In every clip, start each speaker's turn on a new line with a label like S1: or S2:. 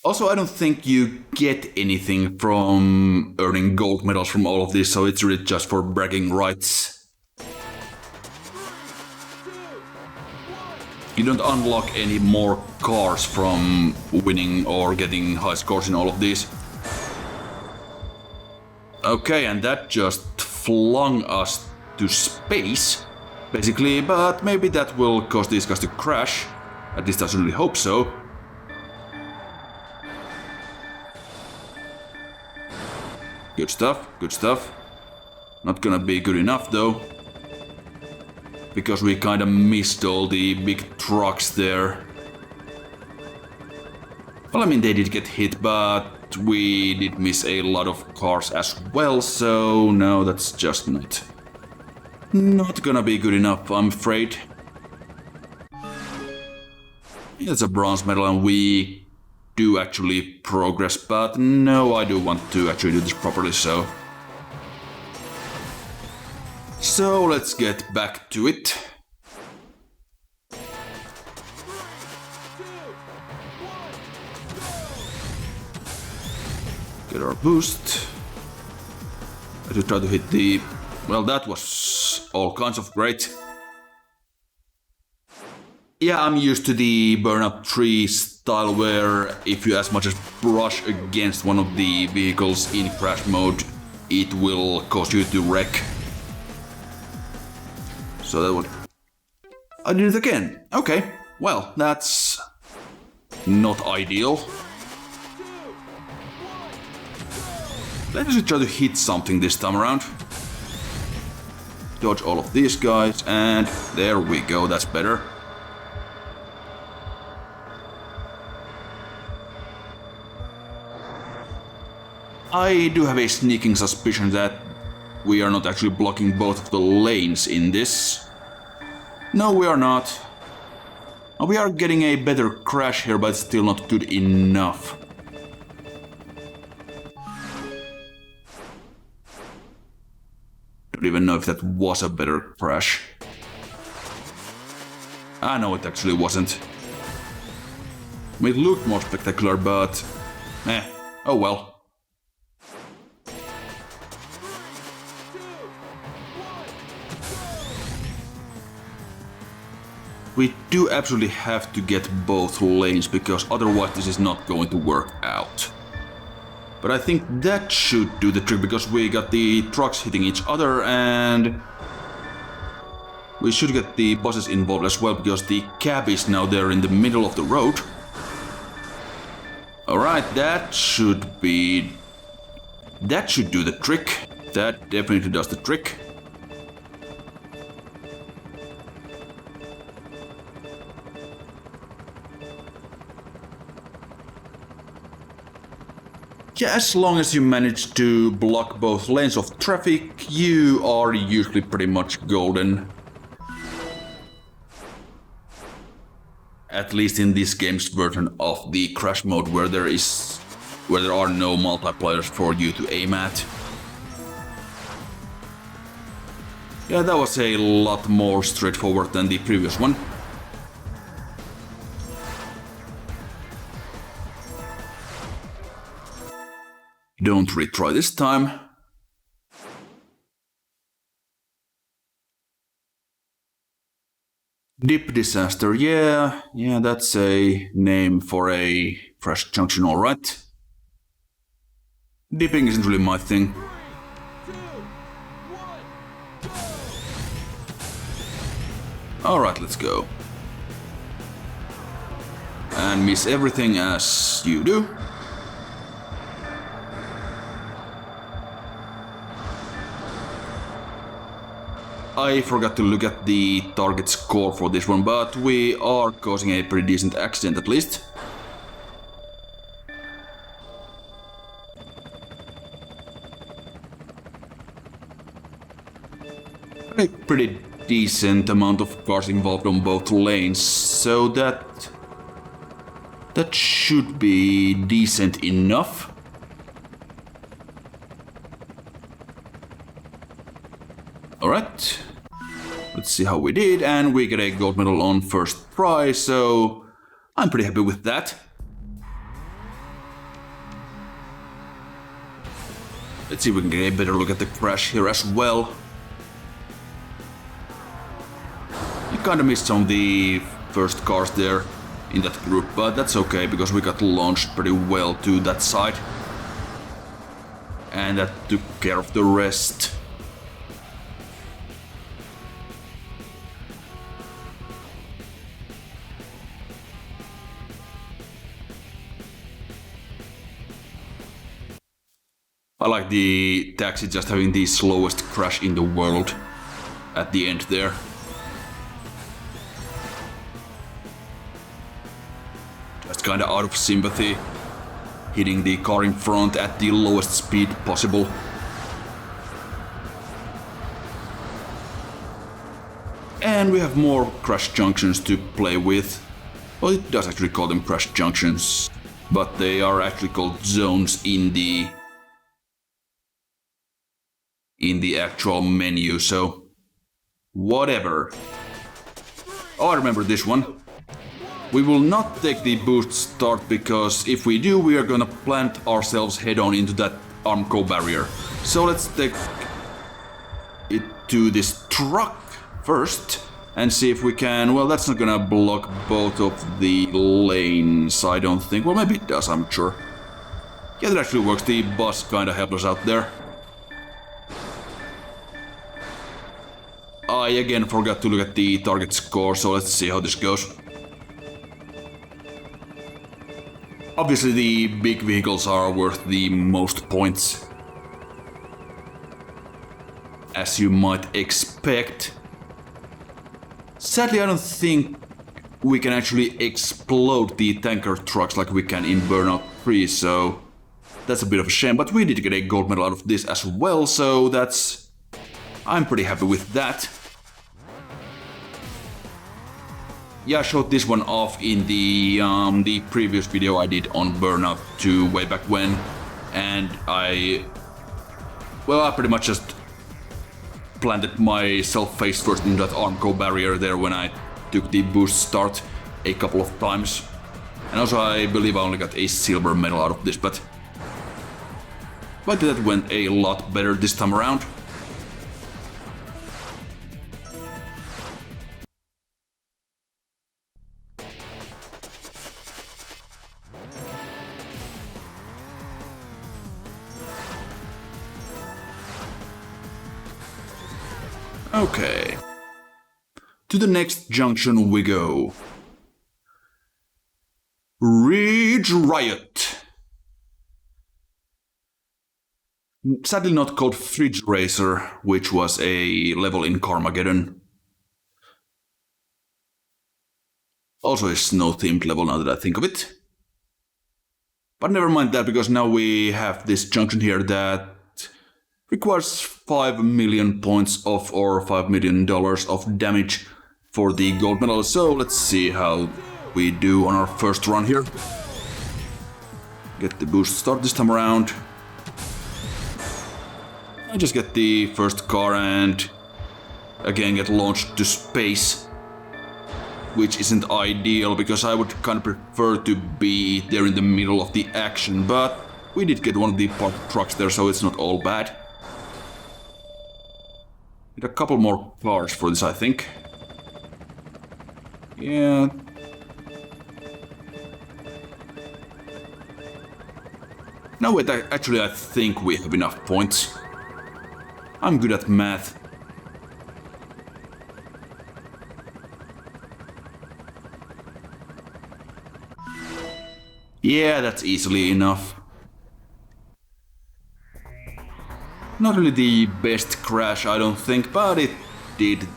S1: Also, I don't think you get anything from earning gold medals from all of this, so it's really just for bragging rights. You don't unlock any more cars from winning or getting high scores in all of these. Okay, and that just flung us to space, basically, but maybe that will cause these guys to crash. At least I certainly hope so. Good stuff, good stuff. Not gonna be good enough though. Because we kinda missed all the big trucks there. Well, I mean, they did get hit, but we did miss a lot of cars as well, so no, that's just not gonna be good enough, I'm afraid. It's a bronze medal and we do actually progress, but no, I do want to actually do this properly, so... So let's get back to it. Get our boost. I should try to hit the... Well, that was all kinds of great. Yeah, I'm used to the Burnout 3 style where if you as much as brush against one of the vehicles in crash mode, it will cause you to wreck. So that would... I did it again. Okay, well, that's not ideal. Let's just try to hit something this time around. Dodge all of these guys, and there we go, that's better. I do have a sneaking suspicion that we are not actually blocking both of the lanes in this. No, we are not. We are getting a better crash here, but still not good enough. Don't even know if that was a better crash. I know it actually wasn't. I mean, it looked more spectacular, but... oh well. We do absolutely have to get both lanes, because otherwise this is not going to work out. But I think that should do the trick, because we got the trucks hitting each other, and we should get the buses involved as well, because the cab is now there in the middle of the road. Alright, that should do the trick. That definitely does the trick. Yeah, as long as you manage to block both lanes of traffic, you are usually pretty much golden. At least in this game's version of the crash mode, where there are no multipliers for you to aim at. Yeah, that was a lot more straightforward than the previous one. Don't retry this time. Dip disaster, yeah, that's a name for a fresh junction, alright. Dipping isn't really my thing. Alright, let's go. And miss everything as you do. I forgot to look at the target score for this one, but we are causing a pretty decent accident at least. A pretty decent amount of cars involved on both lanes, so that should be decent enough. Alright, let's see how we did, and we get a gold medal on first try, so I'm pretty happy with that. Let's see if we can get a better look at the crash here as well. You kinda missed some of the first cars there in that group, but that's okay because we got launched pretty well to that side. And that took care of the rest. I like the taxi just having the slowest crash in the world at the end there. Just kinda out of sympathy, hitting the car in front at the lowest speed possible. And we have more crash junctions to play with. Well, it does actually call them crash junctions, but they are actually called zones in the actual menu, so whatever. Oh, I remember this one. We will not take the boost start because if we do, we are gonna plant ourselves head on into that Armco barrier. So let's take it to this truck first and see if we can. Well, that's not gonna block both of the lanes, I don't think. Well, maybe it does, I'm sure. Yeah, that actually works. The bus kinda helped us out there. I again forgot to look at the target score, so let's see how this goes. Obviously the big vehicles are worth the most points, as you might expect. Sadly, I don't think we can actually explode the tanker trucks like we can in Burnout 3, so that's a bit of a shame, but we did get a gold medal out of this as well, so I'm pretty happy with that. Yeah, I showed this one off in the previous video I did on Burnout 2 way back when, and I pretty much just planted myself face first in that Armco barrier there when I took the boost start a couple of times. And also I believe I only got a silver medal out of this, but that went a lot better this time around. Okay. To the next junction we go. Ridge Riot. Sadly not called Fridge Racer, which was a level in Carmageddon. Also a snow-themed level now that I think of it. But never mind that, because now we have this junction here that requires 5 million points of or $5 million of damage for the gold medal, so let's see how we do on our first run here. Get the boost start this time around. I just get the first car and again get launched to space, which isn't ideal because I would kind of prefer to be there in the middle of the action, but we did get one of the parked trucks there, so it's not all bad. Need a couple more cars for this, I think. Yeah. No, wait, actually I think we have enough points. I'm good at math. Yeah, that's easily enough. Not really the best crash, I don't think, but it did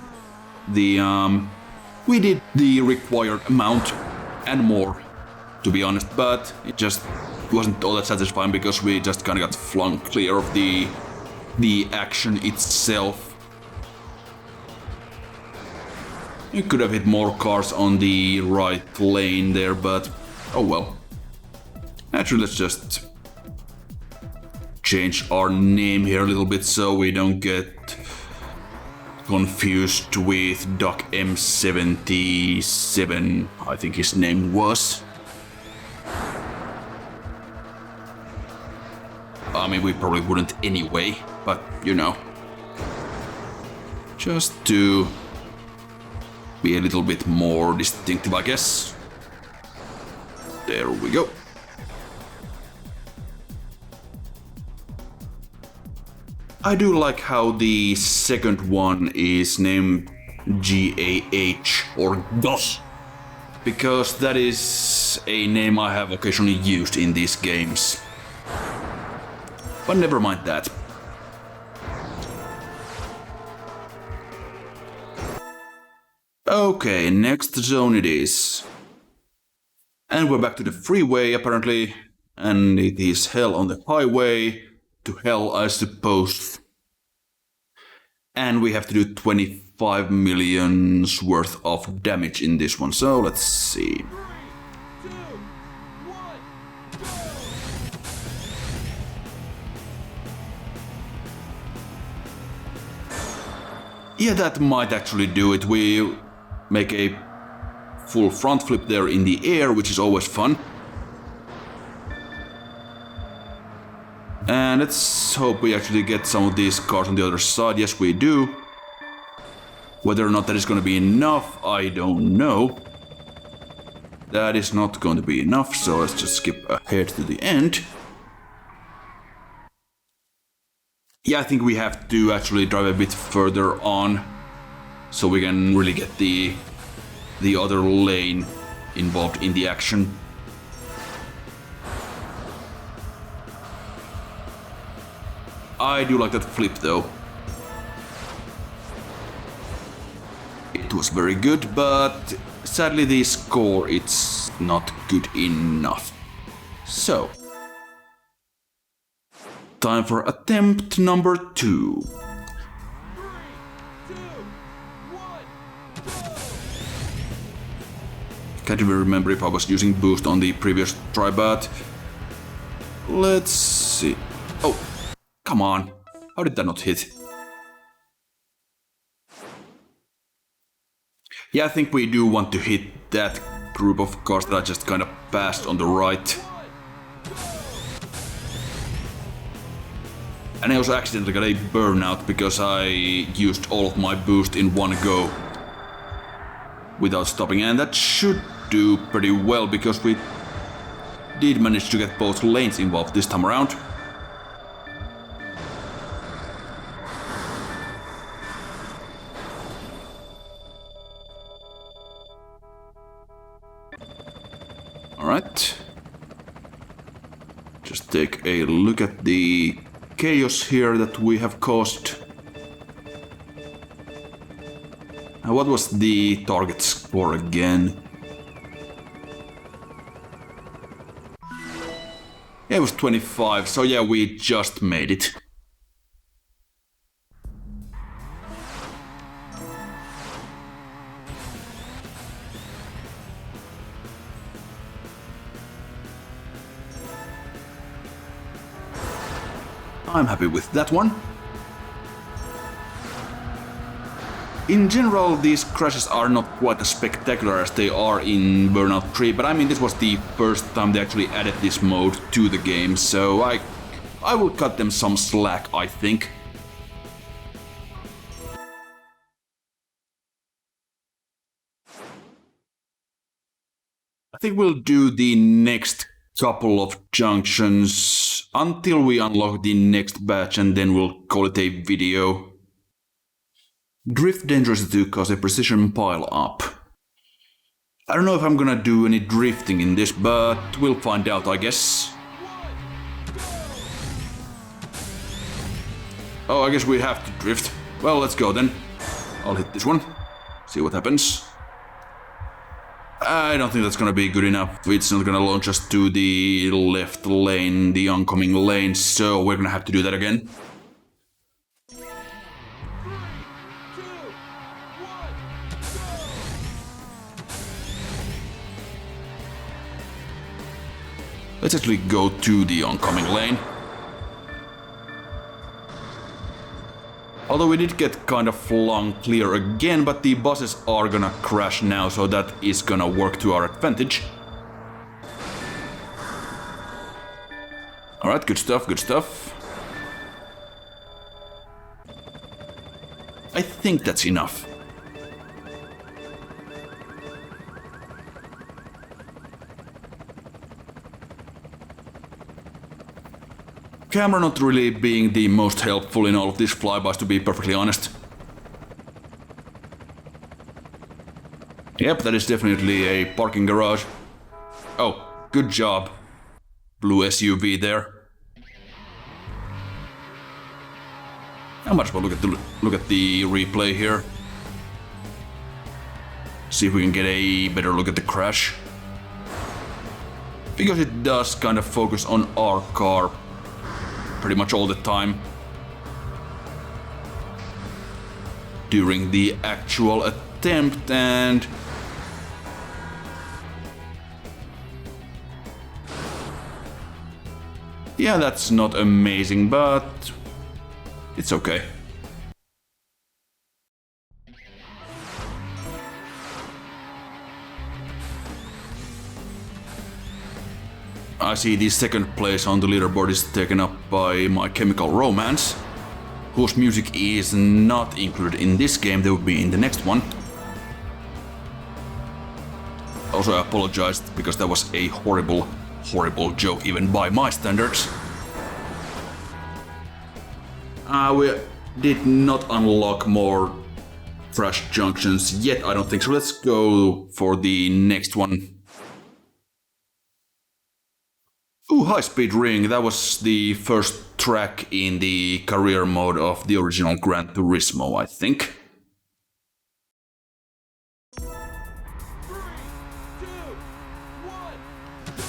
S1: we did the required amount and more, to be honest, but it just wasn't all that satisfying because we just kinda got flung clear of the action itself. You could have hit more cars on the right lane there, but oh well. Actually, let's just change our name here a little bit so we don't get confused with Doc M77, I think his name was. I mean, we probably wouldn't anyway, but you know. Just to be a little bit more distinctive, I guess. There we go. I do like how the second one is named GAH or GAH, because that is a name I have occasionally used in these games. But never mind that. Okay, next zone it is. And we're back to the freeway apparently, and it is hell on the highway. To hell, I suppose. And we have to do 25 millions worth of damage in this one, so let's see.
S2: 3, 2, 1, go!
S1: Yeah, that might actually do it. We make a full front flip there in the air, which is always fun. And let's hope we actually get some of these cars on the other side. Yes, we do. Whether or not that is going to be enough, I don't know. That is not going to be enough, so let's just skip ahead to the end. Yeah, I think we have to actually drive a bit further on, so we can really get the other lane involved in the action. I do like that flip though. It was very good, but sadly the score it's not good enough. So, time for attempt number 2.
S2: 3, 2, 1, go!
S1: Can't even remember if I was using boost on the previous try, but let's see. Oh, come on. How did that not hit? Yeah, I think we do want to hit that group of cars that I just kind of passed on the right. And I also accidentally got a burnout because I used all of my boost in one go without stopping, and that should do pretty well because we did manage to get both lanes involved this time around. Alright. Just take a look at the chaos here that we have caused. Now, what was the target score again? Yeah, it was 25, so yeah, we just made it. I'm happy with that one. In general, these crashes are not quite as spectacular as they are in Burnout 3, but I mean, this was the first time they actually added this mode to the game, so I will cut them some slack, I think. I think we'll do the next couple of junctions until we unlock the next batch, and then we'll call it a video. Drift dangerously to cause a precision pile up. I don't know if I'm gonna do any drifting in this, but we'll find out, I guess. Oh, I guess we have to drift. Well, let's go then. I'll hit this one. See what happens. I don't think that's gonna be good enough. It's not gonna launch us to the left lane, the oncoming lane, so we're gonna have to do that again.
S2: 3, 2, 1,
S1: Let's actually go to the oncoming lane. Although we did get kind of flung clear again, but the buses are gonna crash now, so that is gonna work to our advantage. Alright, good stuff, good stuff. I think that's enough. Camera not really being the most helpful in all of these flybys, to be perfectly honest. Yep, that is definitely a parking garage. Oh, good job. Blue SUV there. I might as well look at the replay here. See if we can get a better look at the crash. Because it does kind of focus on our car pretty much all the time. During the actual attempt, and yeah, that's not amazing, but it's okay. I see the second place on the leaderboard is taken up by My Chemical Romance, whose music is not included in this game, they will be in the next one. Also, I apologized because that was a horrible joke even by my standards. We did not unlock more trash junctions yet, I don't think so. Let's go for the next one. Ooh, High Speed Ring, that was the first track in the career mode of the original Gran Turismo, I think.
S2: 3, 2, 1, go!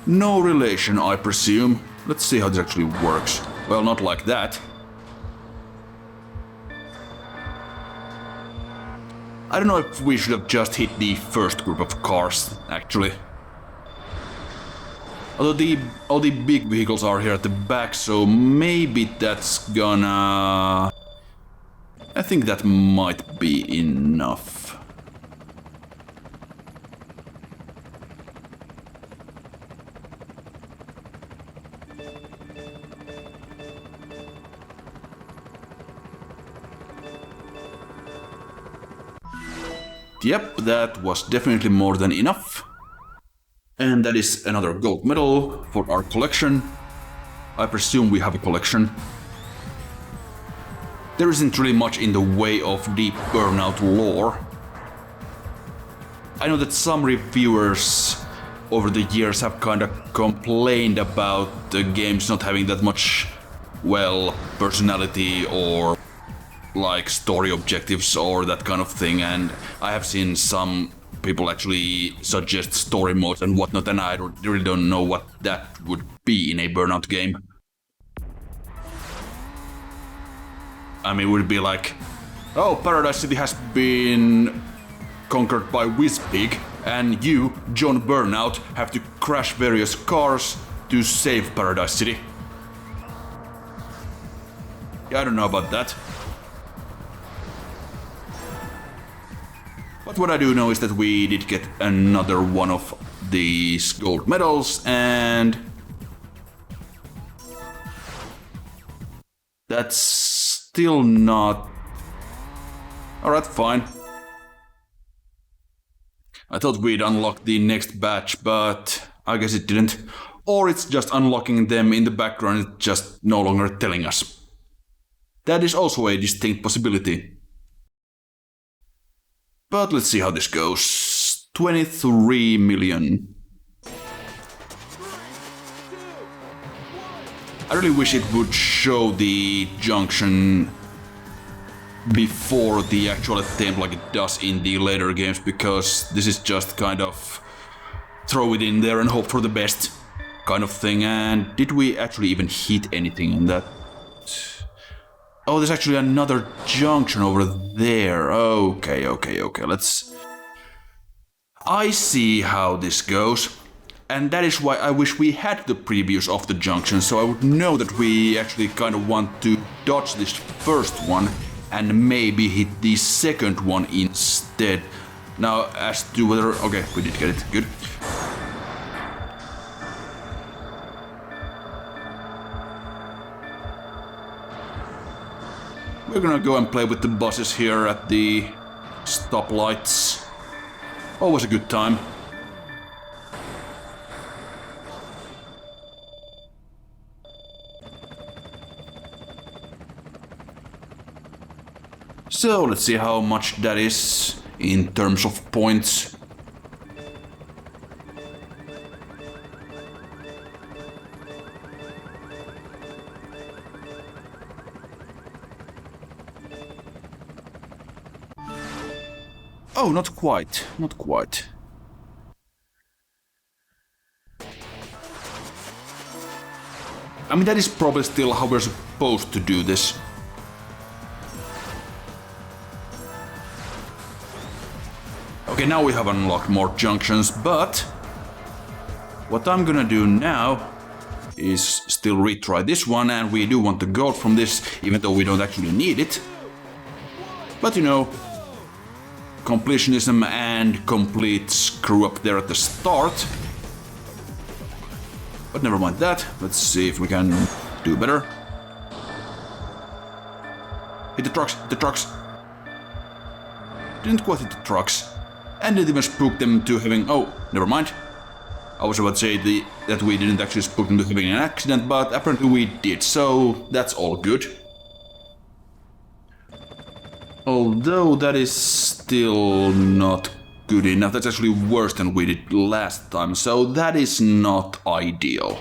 S1: No relation, I presume. Let's see how this actually works. Well, not like that. I don't know if we should have just hit the first group of cars, actually. Although all the big vehicles are here at the back, so maybe that's gonna... I think that might be enough. Yep, that was definitely more than enough. And that is another gold medal for our collection. I presume we have a collection. There isn't really much in the way of the Burnout lore. I know that some reviewers over the years have kind of complained about the games not having that much, well, personality or like story objectives or that kind of thing, and I have seen some people actually suggest story modes and whatnot, and I really don't know what that would be in a Burnout game. I mean, would it be like, oh, Paradise City has been conquered by Whizpig, and you, John Burnout, have to crash various cars to save Paradise City? Yeah, I don't know about that. But what I do know is that we did get another one of these gold medals, and that's still not... Alright, fine. I thought we'd unlock the next batch, but I guess it didn't. Or it's just unlocking them in the background, it's just no longer telling us. That is also a distinct possibility. But let's see how this goes. 23 million.
S2: 3, 2, 1.
S1: I really wish it would show the junction before the actual attempt like it does in the later games, because this is just kind of throw it in there and hope for the best kind of thing. And did we actually even hit anything in that? Oh, there's actually another junction over there. Okay, let's... I see how this goes. And that is why I wish we had the previews of the junction, so I would know that we actually kind of want to dodge this first one and maybe hit the second one instead. Now, as to whether... Okay, we did get it. Good. We're gonna go and play with the buses here at the stoplights. Always a good time. So let's see how much that is in terms of points. Oh, not quite, not quite. I mean, that is probably still how we're supposed to do this. Okay, now we have unlocked more junctions, but what I'm gonna do now is still retry this one, and we do want the gold from this, even though we don't actually need it. But you know, completionism and complete screw up there at the start. But never mind that, let's see if we can do better. Hit the trucks, hit the trucks. Didn't quite hit the trucks. And didn't even spook them to having... Oh, never mind. I was about to say that we didn't actually spook them to having an accident, but apparently we did, so that's all good. Although that is still not good enough. That's actually worse than we did last time, so that is not ideal.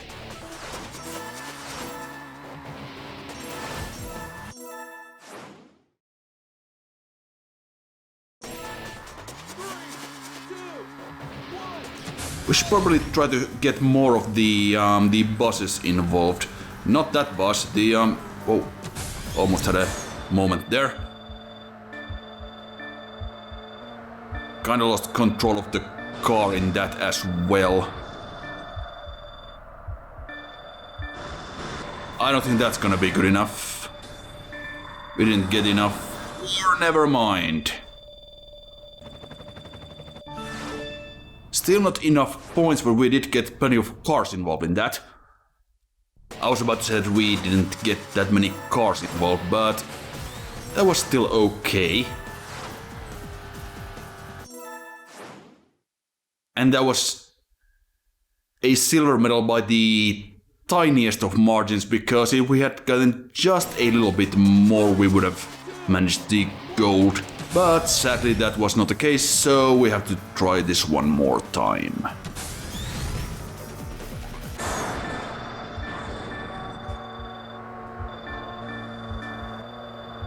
S1: We should probably try to get more of the buses involved. Not that bus, the oh, almost had a moment there. Kinda lost control of the car in that as well. I don't think that's gonna be good enough. We didn't get enough, or never mind. Still not enough points, but we did get plenty of cars involved in that. I was about to say that we didn't get that many cars involved, but that was still okay. And that was a silver medal by the tiniest of margins, because if we had gotten just a little bit more, we would have managed the gold. But sadly that was not the case, so we have to try this one more time.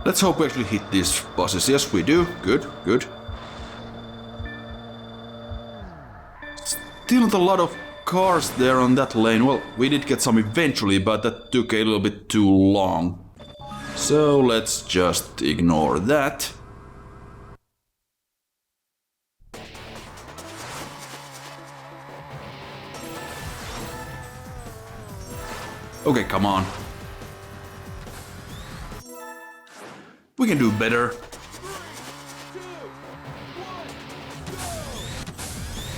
S1: Let's hope we actually hit these buses. Yes, we do. Good, good. Still not a lot of cars there on that lane. Well, we did get some eventually, but that took a little bit too long. So let's just ignore that. Okay, come on. We can do better.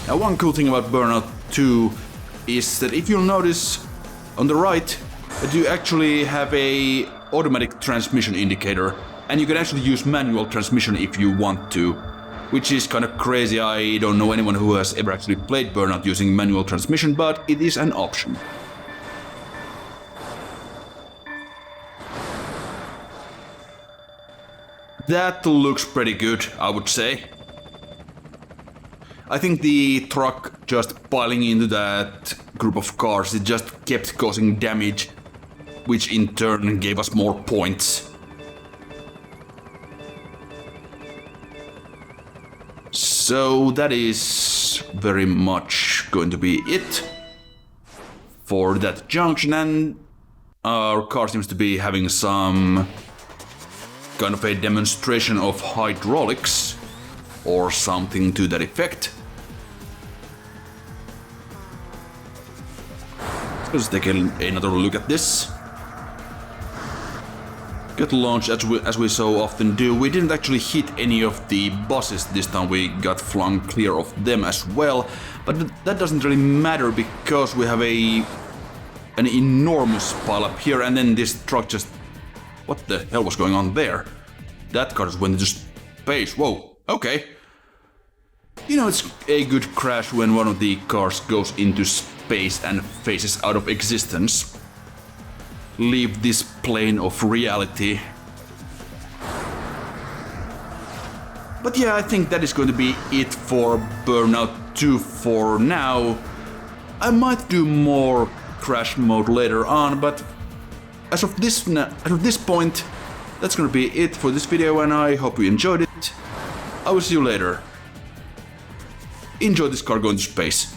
S1: Now, one cool thing about Burnout 2 is that if you'll notice on the right that you actually have a automatic transmission indicator, and you can actually use manual transmission if you want to, which is kind of crazy. I don't know anyone who has ever actually played Burnout using manual transmission, but it is an option. That looks pretty good, I would say. I think the truck just piling into that group of cars, it just kept causing damage, which in turn gave us more points. So that is very much going to be it for that junction, and our car seems to be having some kind of a demonstration of hydraulics or something to that effect. Let's take another look at this. Get launched as we so often do. We didn't actually hit any of the buses this time, we got flung clear of them as well. But that doesn't really matter because we have an enormous pile up here, and then this truck just What the hell was going on there? That car just went into space. Whoa, okay. You know, it's a good crash when one of the cars goes into space and phases out of existence. Leave this plane of reality. But yeah, I think that is going to be it for Burnout 2 for now. I might do more crash mode later on, but as of this point, that's gonna be it for this video, and I hope you enjoyed it. I will see you later. Enjoy this car going to space.